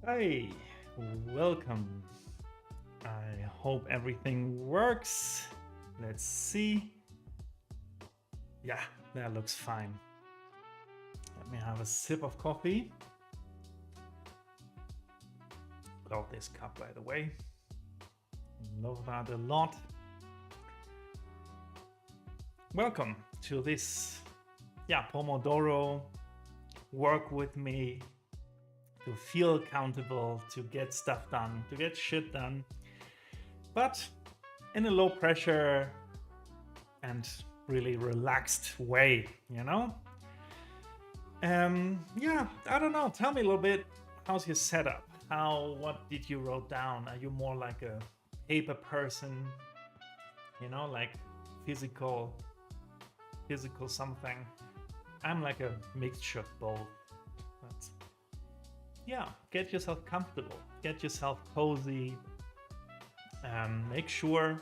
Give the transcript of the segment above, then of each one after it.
Hey, welcome. I hope everything works. Let's see. Yeah, that looks fine. Let me have a sip of coffee. Love this cup, by the way. Love that a lot. Welcome to this, Pomodoro. Work with me to feel accountable, to get stuff done, to get shit done, but in a low pressure and really relaxed way, I don't know. Tell me a little bit. How's your setup? What did you wrote down? Are you more like a paper person? Like physical something. I'm like a mixture of both. But get yourself comfortable, get yourself cozy. Make sure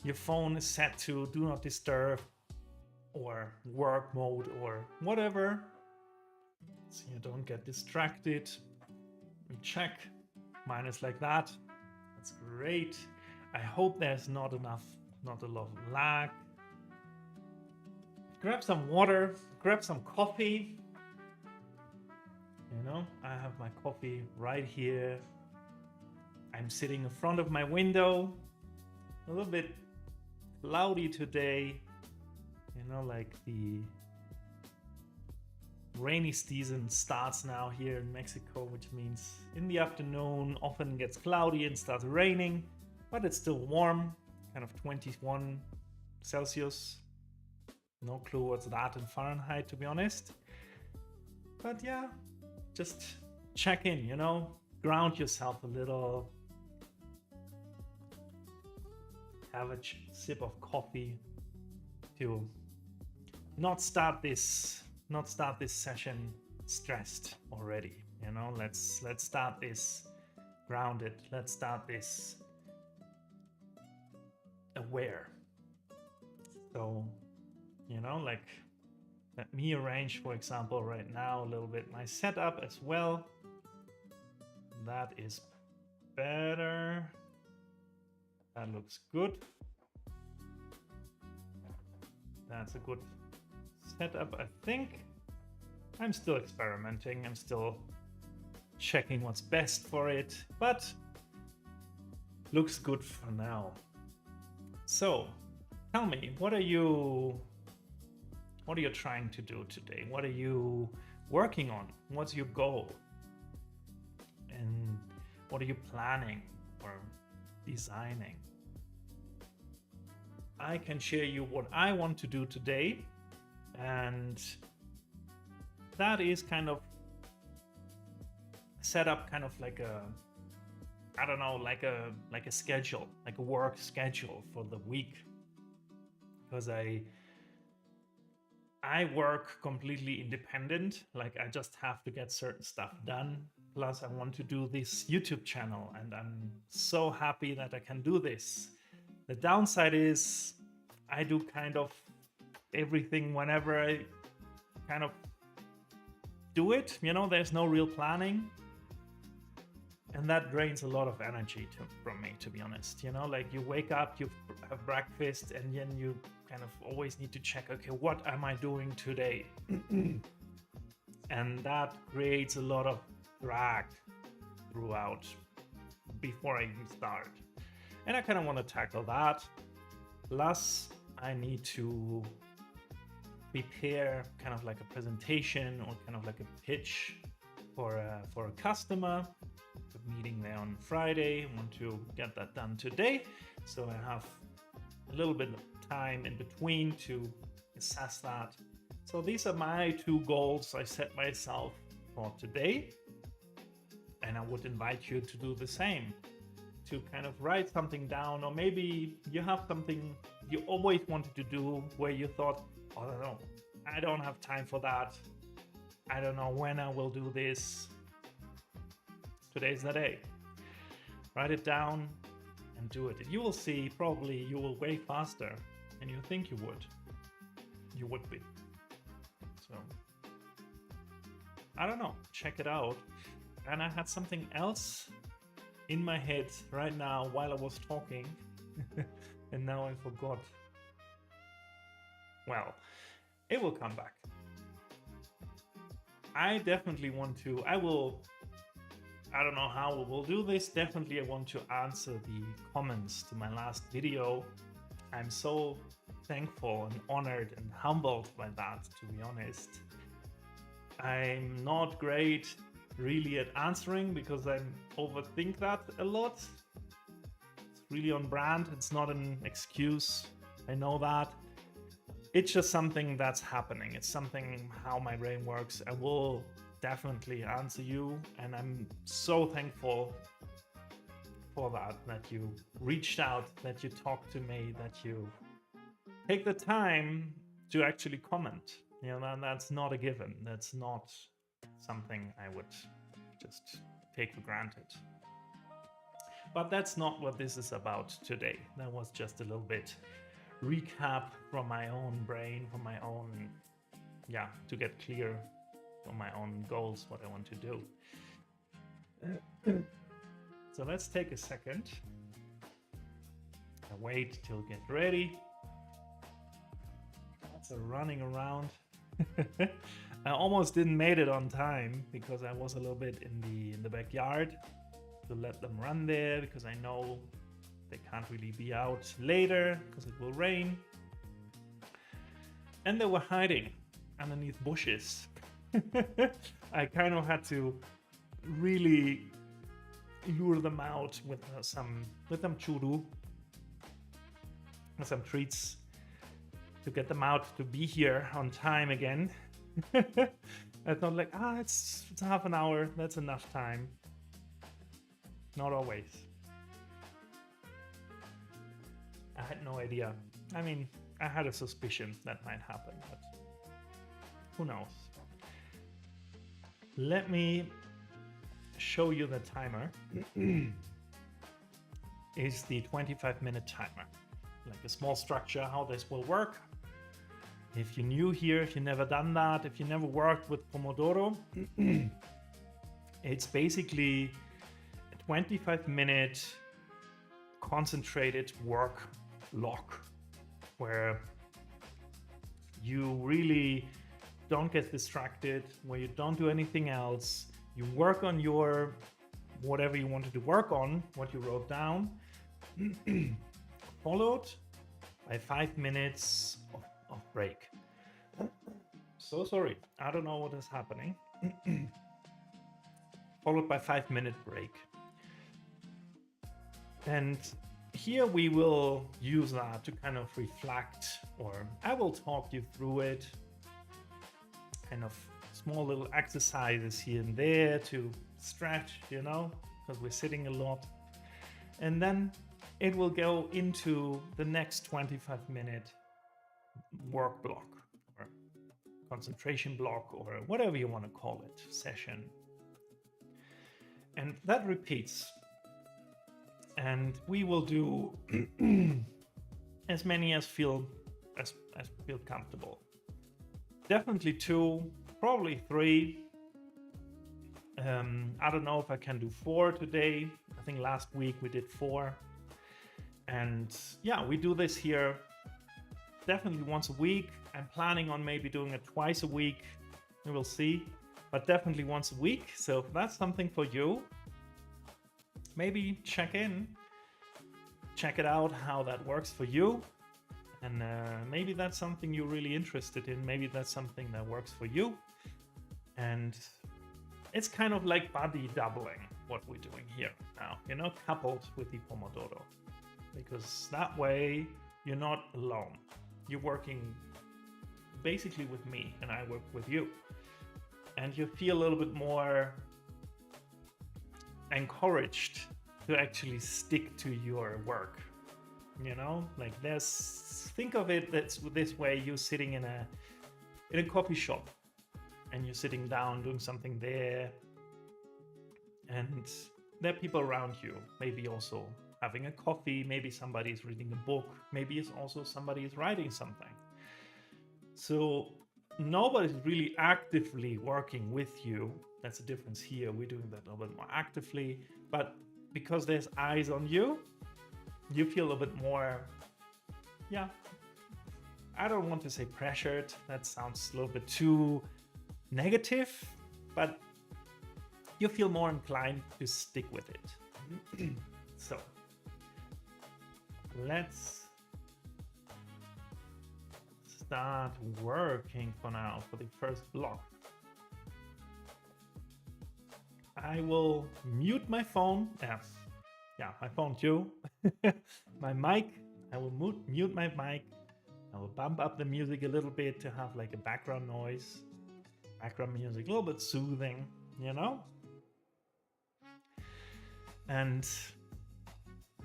your phone is set to do not disturb or work mode or whatever, so you don't get distracted. Check. Mine is like that. That's great. I hope there's not a lot of lag. Grab some water, grab some coffee. I have my coffee right here. I'm sitting in front of my window. A little bit cloudy today. Like the rainy season starts now here in Mexico, which means in the afternoon often gets cloudy and starts raining, but it's still warm, kind of 21 Celsius. No clue what's that in Fahrenheit, to be honest. But just check in, ground yourself a little. Have a sip of coffee to not start this session stressed already. Let's start this grounded. Let's start this aware. So like, let me arrange, for example, right now a little bit my setup as well. That is better. That looks good. That's a good setup, I think. I'm still experimenting. I'm still checking what's best for it, but looks good for now. So, tell me, what are you trying to do today? What are you working on? What's your goal? And what are you planning or designing? I can share you what I want to do today, and that is kind of set up kind of like a, I don't know, like a schedule, like a work schedule for the week, because I work completely independent. Like, I just have to get certain stuff done. Plus, I want to do this YouTube channel, and I'm so happy that I can do this. The downside is I do kind of everything whenever I kind of do it. There's no real planning. And that drains a lot of energy from me, to be honest. Like, you wake up, you have breakfast, and then you kind of always need to check, okay, what am I doing today? And that creates a lot of drag throughout before I even start. And I kind of want to tackle that. Plus, I need to prepare kind of like a presentation or kind of like a pitch for a customer. A meeting there on Friday. I want to get that done today, so I have a little bit of time in between to assess that. So these are my two goals I set myself for today, and I would invite you to do the same, to kind of write something down, or maybe you have something you always wanted to do where you thought, oh, no, I don't have time for that. I don't know when I will do this. Today's the day. Write it down and do it. You will see, probably you will way faster than you think you would. You would be. So, I don't know. Check it out. and I had something else in my head right now while I was talking, and now I forgot. Well, it will come back. I definitely want to, I don't know how we'll do this. Definitely I want to answer the comments to my last video. I'm so thankful and honored and humbled by that, to be honest. I'm not great really at answering because I overthink that a lot. It's really on brand. It's not an excuse. I know that. It's just something that's happening. It's something how my brain works. I will definitely answer you, and I'm so thankful for that you reached out, that you talked to me, that you take the time to actually comment. You know, that's not a given. That's not something I would just take for granted. But that's not what this is about today. That was just a little bit recap from my own brain, from my own, to get clear on my own goals, what I want to do. So let's take a second. I wait till get ready. That's a running around. I almost didn't made it on time because I was a little bit in the backyard to let them run there, because I know they can't really be out later because it will rain. And they were hiding underneath bushes. I kind of had to really lure them out with some churu, some treats, to get them out to be here on time again. I thought like, it's half an hour, that's enough time. Not always. I had no idea. I mean, I had a suspicion that might happen, but who knows? Let me show you the timer. Is the 25-minute timer. Like a small structure, how this will work. If you're new here, if you've never done that, if you never worked with Pomodoro, it's basically a 25-minute concentrated work block where you really don't get distracted, where you don't do anything else. You work on your whatever you wanted to work on, what you wrote down, followed by 5 minutes of break. So sorry, I don't know what is happening. Followed by 5-minute break. And here we will use that to kind of reflect, or I will talk you through it. Kind of small little exercises here and there to stretch, you know, because we're sitting a lot. And then it will go into the next 25-minute work block or concentration block or whatever you want to call it, session. And that repeats. And we will do as many as feel comfortable. Definitely 2, probably 3. I don't know if I can do 4 today. I think last week we did 4. And yeah, we do this here definitely once a week. I'm planning on maybe doing it twice a week. We will see. But definitely once a week. So if that's something for you, maybe check it out how that works for you. And maybe that's something you're really interested in. Maybe that's something that works for you. And it's kind of like body doubling what we're doing here now, you know, coupled with the Pomodoro. Because that way you're not alone. You're working basically with me and I work with you. And you feel a little bit more encouraged to actually stick to your work. You know, like think of it that's this way. You're sitting in a coffee shop and you're sitting down doing something there, and there are people around you, maybe also having a coffee, maybe somebody is reading a book, maybe it's also somebody is writing something. So nobody's really actively working with you. That's the difference here. We're doing that a little bit more actively, but because there's eyes on you, you feel a little bit more, yeah, I don't want to say pressured. That sounds a little bit too negative, but you feel more inclined to stick with it. So let's start working for now for the first block. I will mute my phone. Yeah, my phone too. My mic, I will mute my mic. I will bump up the music a little bit to have like a background noise, background music, a little bit soothing, you know? And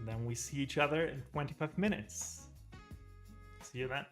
then we see each other in 25 minutes. See you then.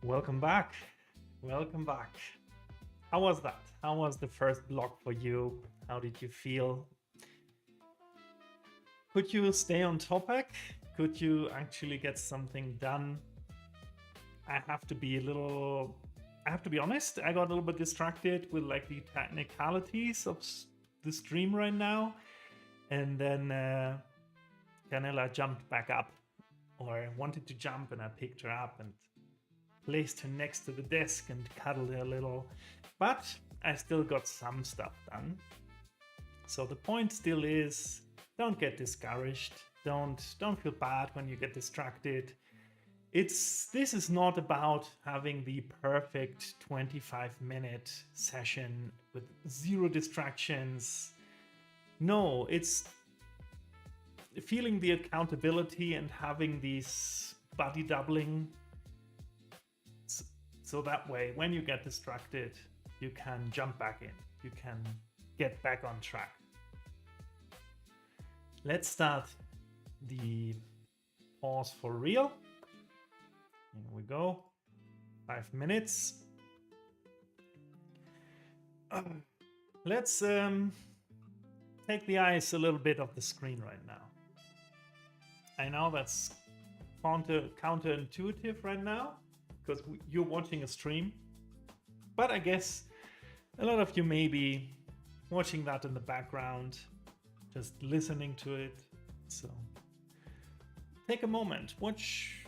Welcome back. Welcome back. How was that? How was the first block for you? How did you feel? Could you stay on topic? Could you actually get something done? I have to be honest. I got a little bit distracted with like the technicalities of the stream right now. And then Canela jumped back up, or wanted to jump, and I picked her up and placed her next to the desk and cuddled her a little. But I still got some stuff done. So the point still is, don't get discouraged. Don't feel bad when you get distracted. This is not about having the perfect 25-minute session with 0 distractions. No, it's feeling the accountability and having these buddy doubling. So that way, when you get distracted, you can jump back in. You can get back on track. Let's start the pause for real. Here we go. 5 minutes. Let's take the eyes a little bit off the screen right now. I know that's counterintuitive right now because you're watching a stream, but I guess a lot of you may be watching that in the background, just listening to it. So take a moment, watch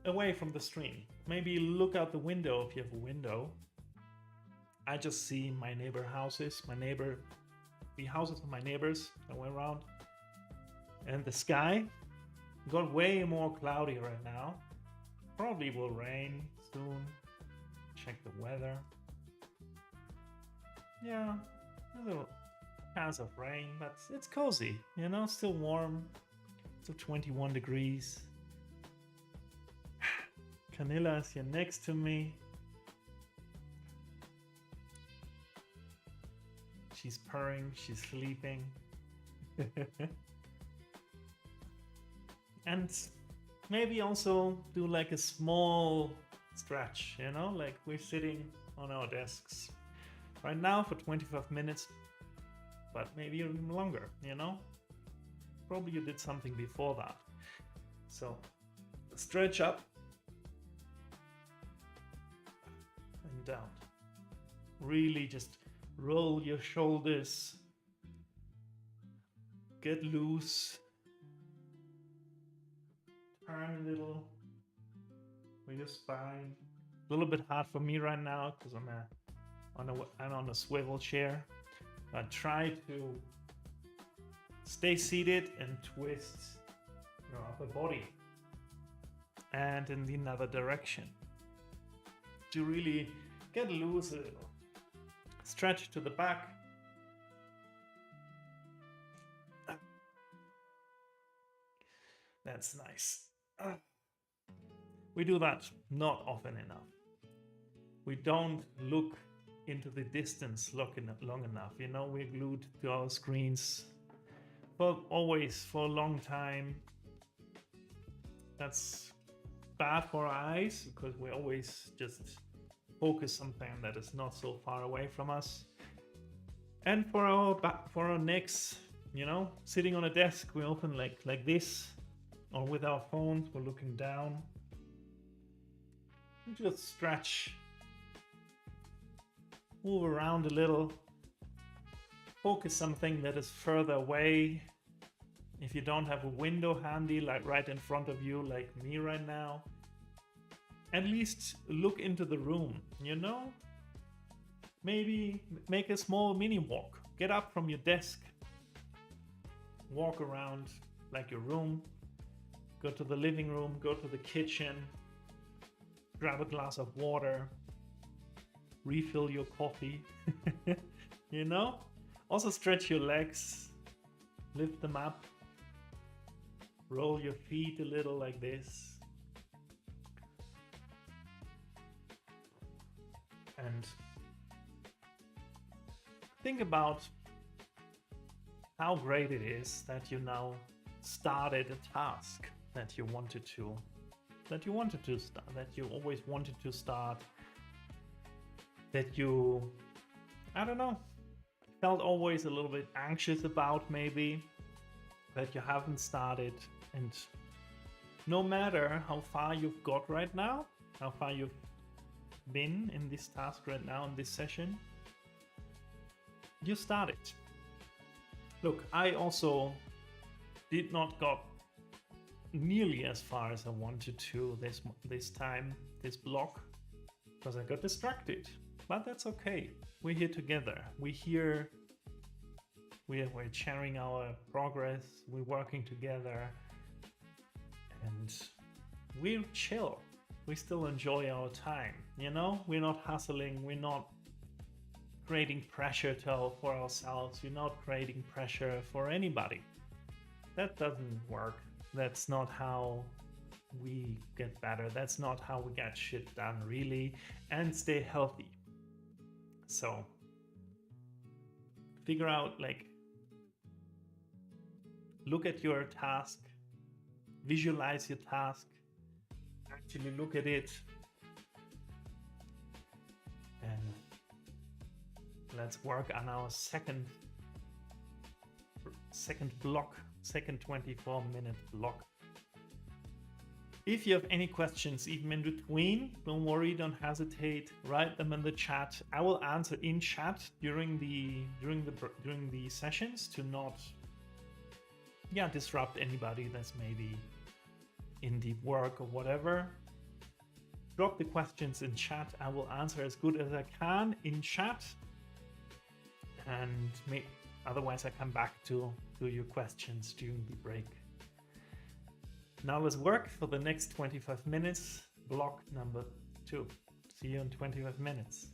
away from the stream. Maybe look out the window if you have a window. I just see my neighbor houses, the houses of my neighbors that went around. And the sky got way more cloudy right now. Probably will rain soon. Check the weather. Yeah, a little chance of rain, but it's cozy, you know, still warm. Still 21 degrees. Camilla is here next to me. She's purring, she's sleeping. And maybe also do like a small stretch, you know, like we're sitting on our desks right now for 25 minutes, but maybe even longer, you know? Probably you did something before that. So stretch up and down. Really just roll your shoulders. Get loose. Turn a little with your spine. A little bit hard for me right now because I'm on a swivel chair. But try to stay seated and twist your upper body and in the other direction to really get loose a little. Stretch to the back. That's nice. We do that not often enough. We don't look into the distance long enough. You know, we're glued to our screens for a long time. That's bad for our eyes because we always just focus something that is not so far away from us. And for our necks, you know, sitting on a desk, we often like this, or with our phones, we're looking down. And just stretch, move around a little, focus something that is further away. If you don't have a window handy, like right in front of you, like me right now, at least look into the room, you know? Maybe make a small mini walk. Get up from your desk, walk around like your room, go to the living room, go to the kitchen, grab a glass of water, refill your coffee, you know? Also stretch your legs, lift them up, roll your feet a little like this. And think about how great it is that you now started a task that you wanted to that you wanted to start, that you always wanted to start, that you, I don't know, felt always a little bit anxious about maybe, that you haven't started. And no matter how far you've got right now, how far you've been in this task right now in this session, you started. Look, I also did not got nearly as far as I wanted to this time, this block, because I got distracted. But that's okay. We're here together. We're sharing our progress. We're working together, and we're chill. We still enjoy our time. You know, we're not hustling. We're not creating pressure for ourselves. We're not creating pressure for anybody. That doesn't work. That's not how we get better. That's not how we get shit done, really, and stay healthy. So figure out, like, look at your task, visualize your task, actually look at it, and let's work on our second block, second 24-minute block. If you have any questions, even in between, don't worry, don't hesitate. Write them in the chat. I will answer in chat during the sessions to not, disrupt anybody that's maybe in deep work or whatever. Drop the questions in chat. I will answer as good as I can in chat, and otherwise I come back to your questions during the break. Now let's work for the next 25 minutes, block number 2. See you in 25 minutes.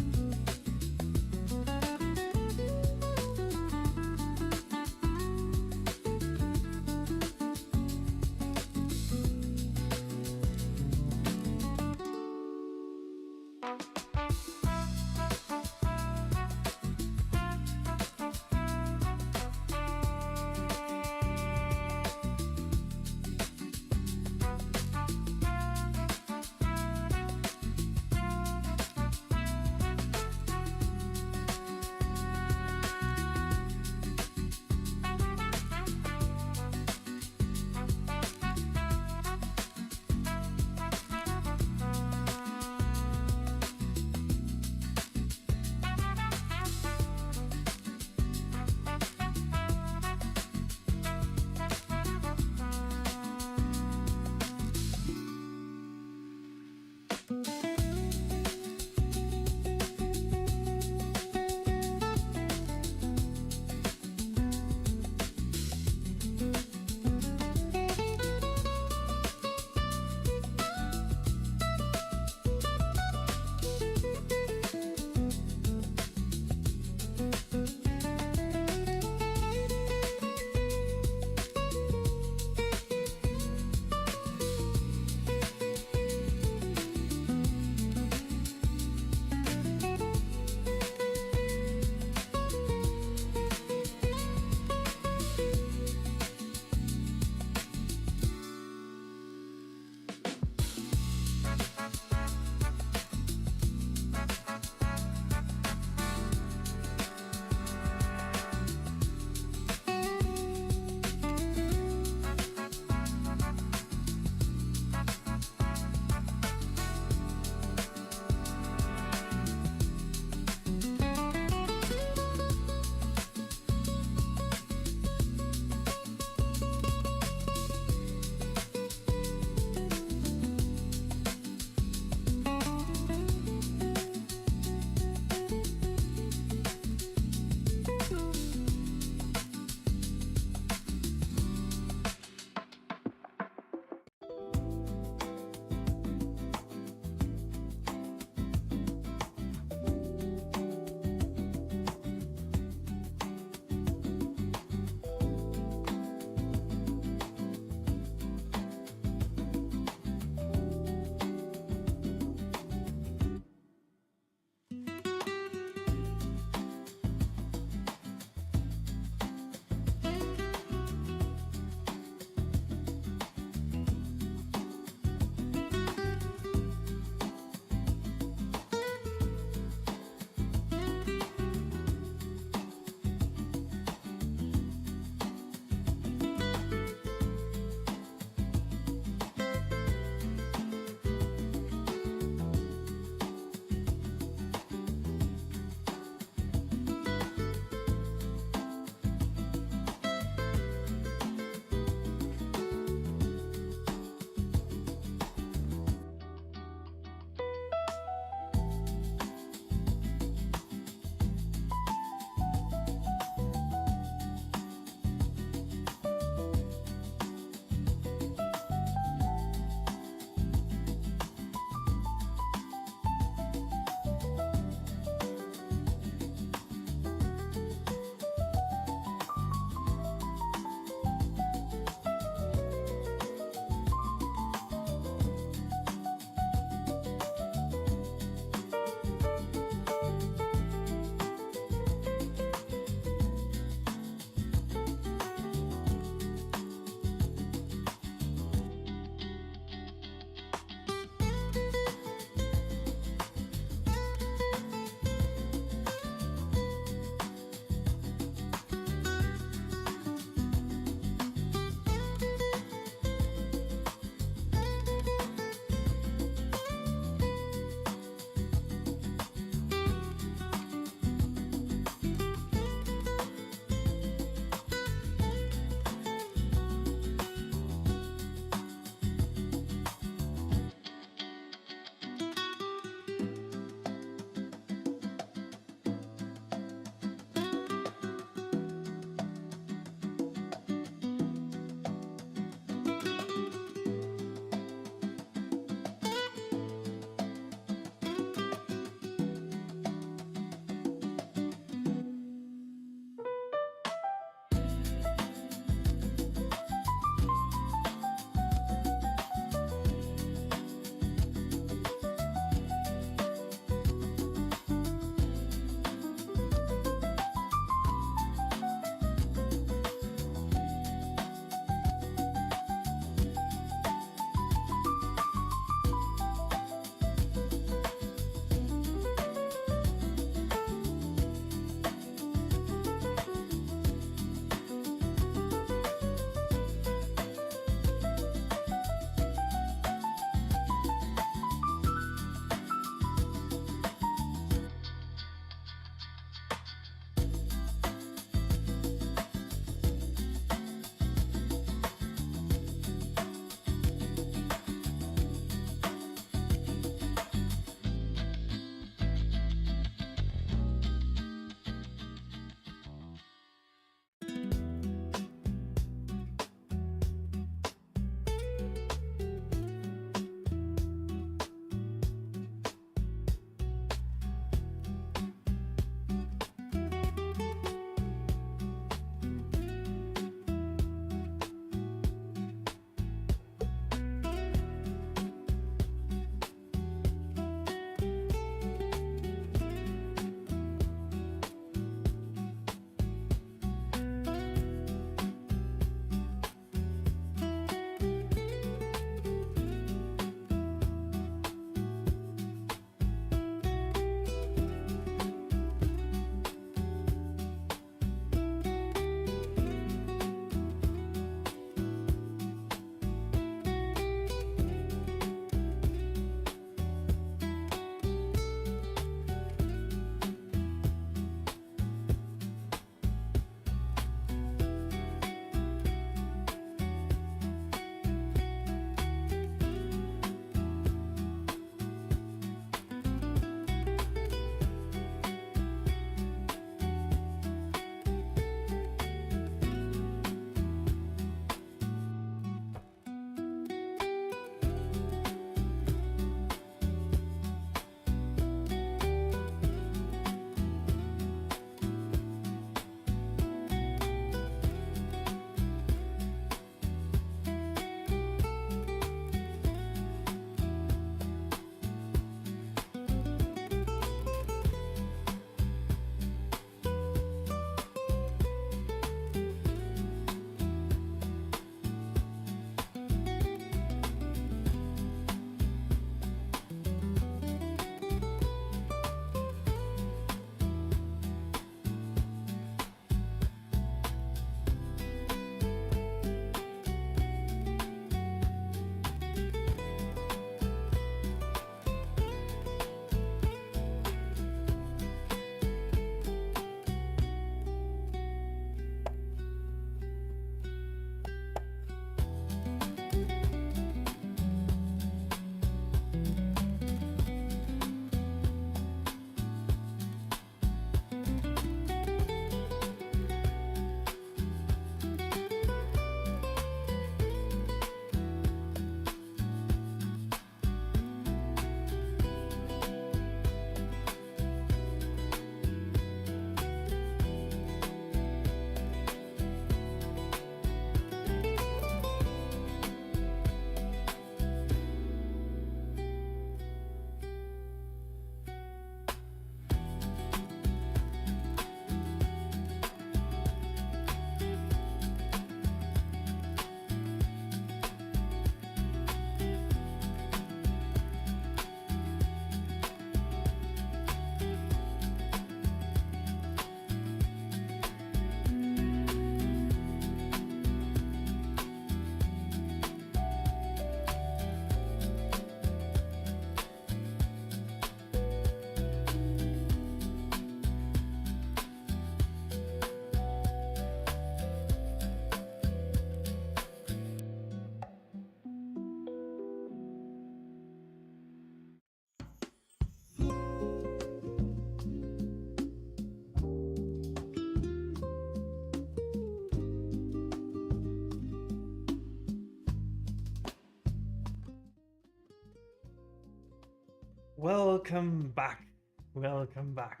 Welcome back. Welcome back.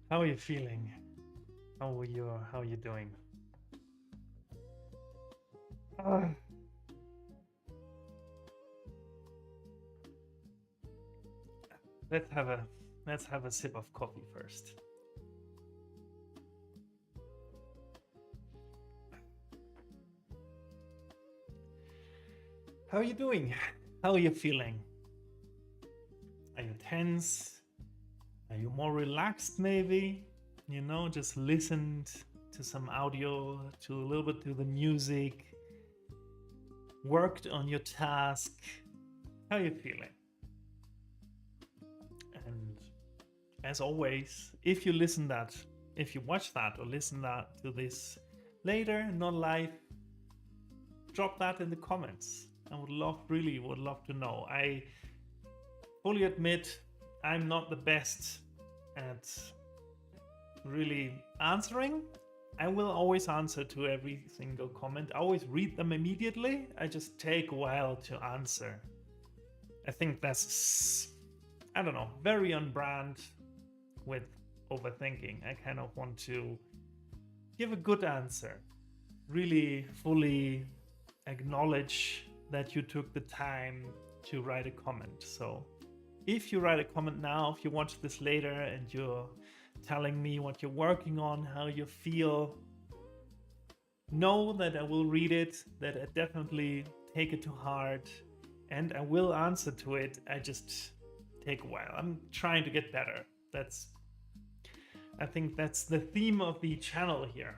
How are you feeling? How are you doing? Ah, let's have a let's have a sip of coffee first. How are you doing? How are you feeling? Are you tense? Are you more relaxed maybe? You know, just listened to some audio, to a little bit to the music, worked on your task. How are you feeling? And as always, if you watch that or listen that to this later, not live, drop that in the comments. I really would love to know. I fully admit I'm not the best at really answering. I will always answer to every single comment. I always read them immediately. I just take a while to answer. I think that's, I don't know, very on brand with overthinking. I kind of want to give a good answer, really fully acknowledge that you took the time to write a comment. So if you write a comment now, if you watch this later and you're telling me what you're working on, how you feel, know that I will read it, that I definitely take it to heart, and I will answer to it. I just take a while. I'm trying to get better. I think that's the theme of the channel here.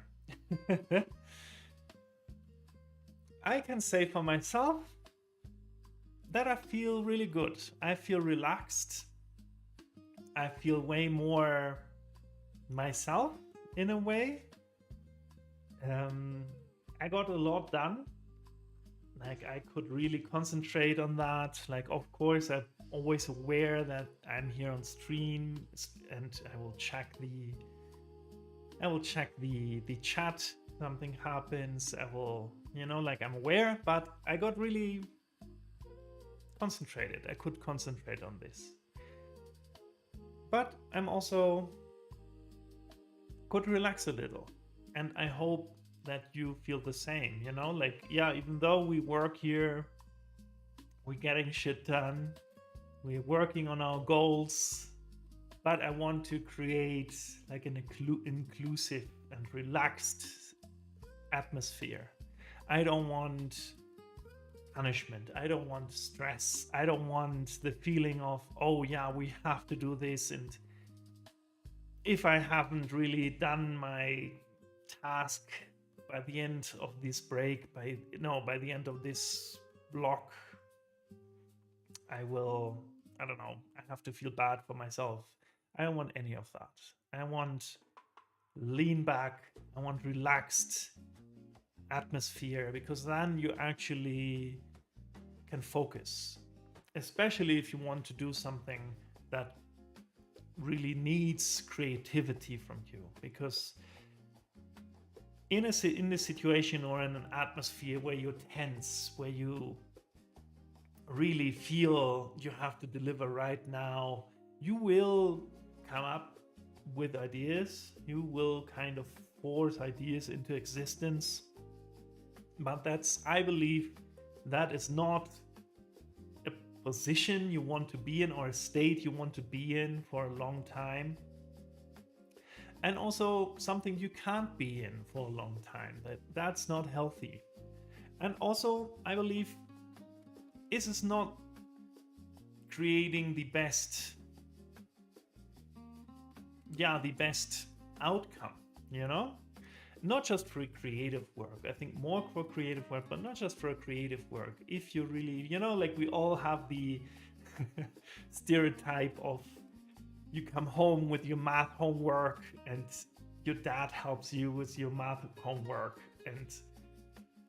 I can say for myself that I feel really good. I feel relaxed. I feel way more myself in a way. I got a lot done. Like I could really concentrate on that. Like of course I'm always aware that I'm here on stream and I will check the chat. Something happens, I will, like I'm aware, but I got really concentrated. I could concentrate on this. But I'm also could relax a little. And I hope that you feel the same, like, yeah, even though we work here, we're getting shit done, we're working on our goals, but I want to create like an inclusive and relaxed atmosphere. I don't want punishment. I don't want stress. I don't want the feeling of, oh yeah, we have to do this. And if I haven't really done my task by the end of this break, by the end of this block, I don't know, I have to feel bad for myself. I don't want any of that. I want lean back. I want relaxed atmosphere, because then you actually can focus, especially if you want to do something that really needs creativity from you. Because in a situation or in an atmosphere where you're tense, where you really feel you have to deliver right now, you will come up with ideas, you will kind of force ideas into existence. But I believe that is not a position you want to be in or a state you want to be in for a long time. And also something you can't be in for a long time. That's not healthy. And also, I believe this is not creating the best outcome, not just for creative work. I think more for creative work, but not just for creative work. If you really, like we all have the stereotype of you come home with your math homework and your dad helps you with your math homework, and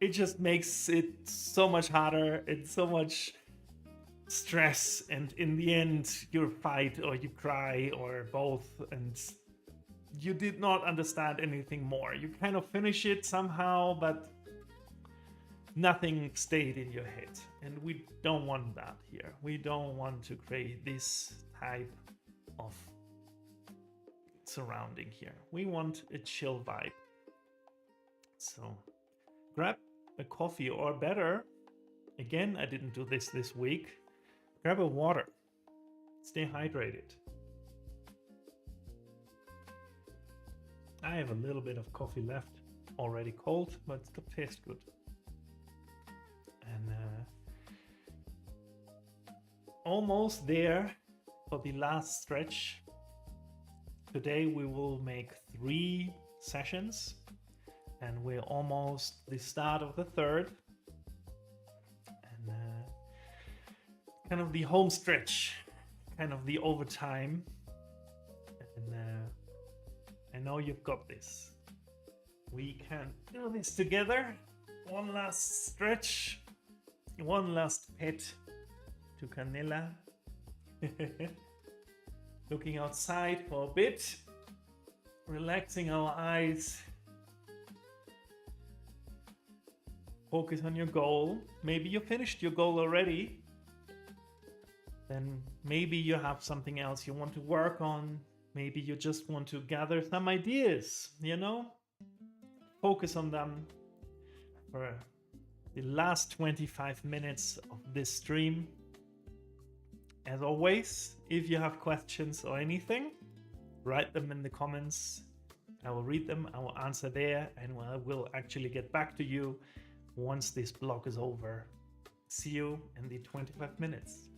it just makes it so much harder. It's so much stress, and in the end you fight or you cry or both, and you did not understand anything more. You kind of finish it somehow, but nothing stayed in your head. And we don't want that here. We don't want to create this type of surrounding here. We want a chill vibe. So grab a coffee, or better, again, I didn't do this week, grab a water. Stay hydrated. I have a little bit of coffee left, already cold, but it still tastes good. And almost there for the last stretch. Today we will make 3 sessions, and we're almost the start of the 3rd. And kind of the home stretch, kind of the overtime. And I know you've got this. We can do this together. One last stretch, one last pet to Canela. Looking outside for a bit, relaxing our eyes. Focus on your goal. Maybe you finished your goal already. Then maybe you have something else you want to work on. Maybe you just want to gather some ideas, you know? Focus on them for the last 25 minutes of this stream. As always, if you have questions or anything, write them in the comments. I will read them, I will answer there, and I will actually get back to you once this block is over. See you in the 25 minutes.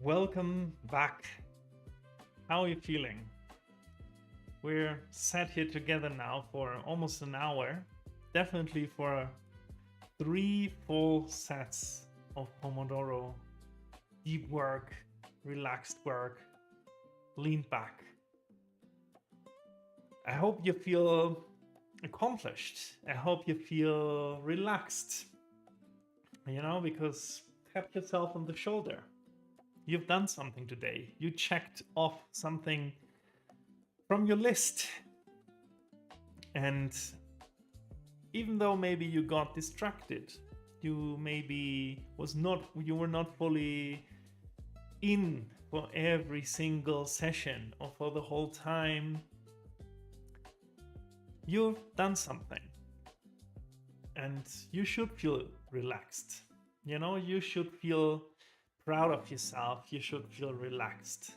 welcome back. How are you feeling? We're sat here together now for almost an hour, definitely for 3 full sets of Pomodoro, deep work, relaxed work, lean back. I hope you feel accomplished. I hope you feel relaxed, because tap yourself on the shoulder. You've done something today. You checked off something from your list. And even though maybe you got distracted, you were not fully in for every single session or for the whole time, you've done something. And you should feel relaxed. You should feel proud of yourself. You should feel relaxed.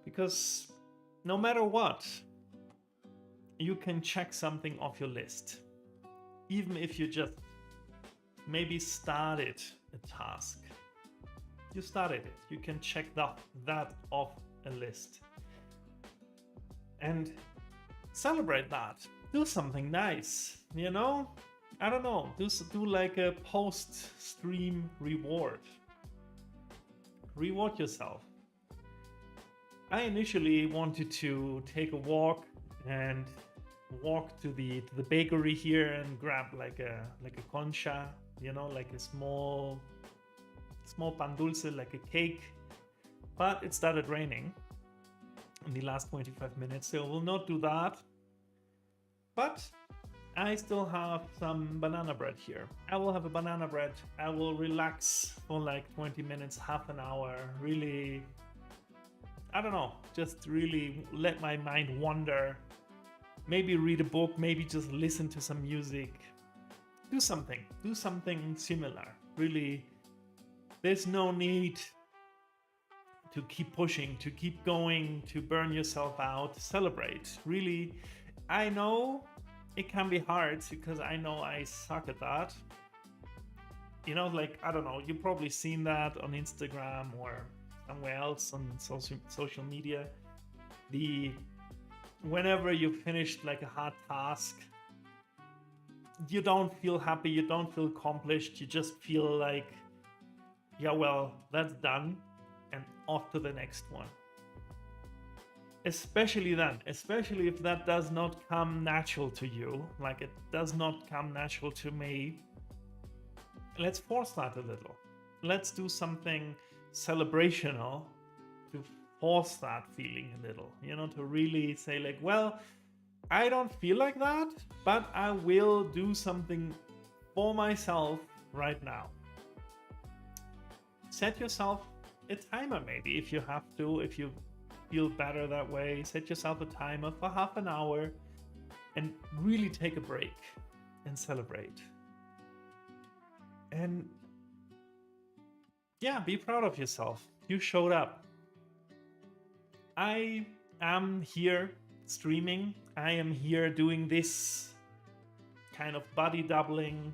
Because no matter what, you can check something off your list. Even if you just maybe started a task. You started it. You can check that off a list. And celebrate that. Do something nice, I don't know. Do like a post-stream reward. Reward yourself. I initially wanted to take a walk and walk to the bakery here and grab like a concha, like a small pan dulce, like a cake. But it started raining in the last 25 minutes, so I will not do that. But I still have some banana bread here. I will have a banana bread. I will relax for like 20 minutes, half an hour. Really, I don't know, just really let my mind wander. Maybe read a book, maybe just listen to some music. Do something similar. Really, there's no need to keep pushing, to keep going, to burn yourself out. Celebrate. Really, I know it can be hard because I know I suck at that. I don't know, you've probably seen that on Instagram or somewhere else on social media. Whenever you finished like a hard task, you don't feel happy, you don't feel accomplished, you just feel like, yeah, well, that's done, and off to the next one. Especially if that does not come natural to you, like it does not come natural to me, let's force that a little. Let's do something celebrational to force that feeling a little, to really say like, well, I don't feel like that, but I will do something for myself right now. Set yourself a timer maybe if you have to, if you feel better that way. Set yourself a timer for half an hour and really take a break and celebrate. And yeah, be proud of yourself. You showed up. I am here streaming. I am here doing this kind of body doubling,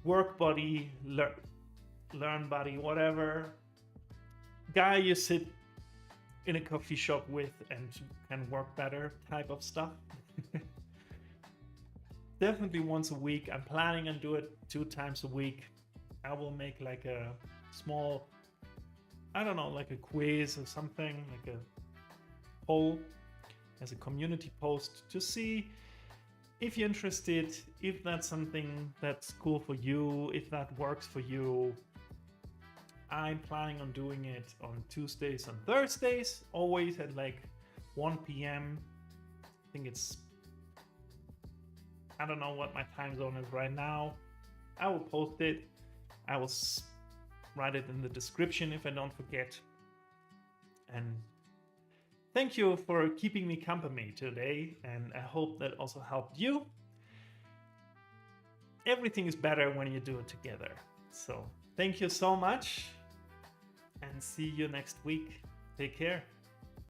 work body, learn body, whatever guy you sit in a coffee shop with and can work better type of stuff. Definitely once a week. I'm planning on do it 2 times a week. I will make like a small, I don't know, like a quiz or something, like a poll as a community post to see if you're interested, if that's something that's cool for you, if that works for you. I'm planning on doing it on Tuesdays and Thursdays, always at like 1 p.m. I think I don't know what my time zone is right now. I will post it. I will write it in the description if I don't forget. And thank you for keeping me company today, and I hope that also helped you. Everything is better when you do it together. So thank you so much, and see you next week. Take care.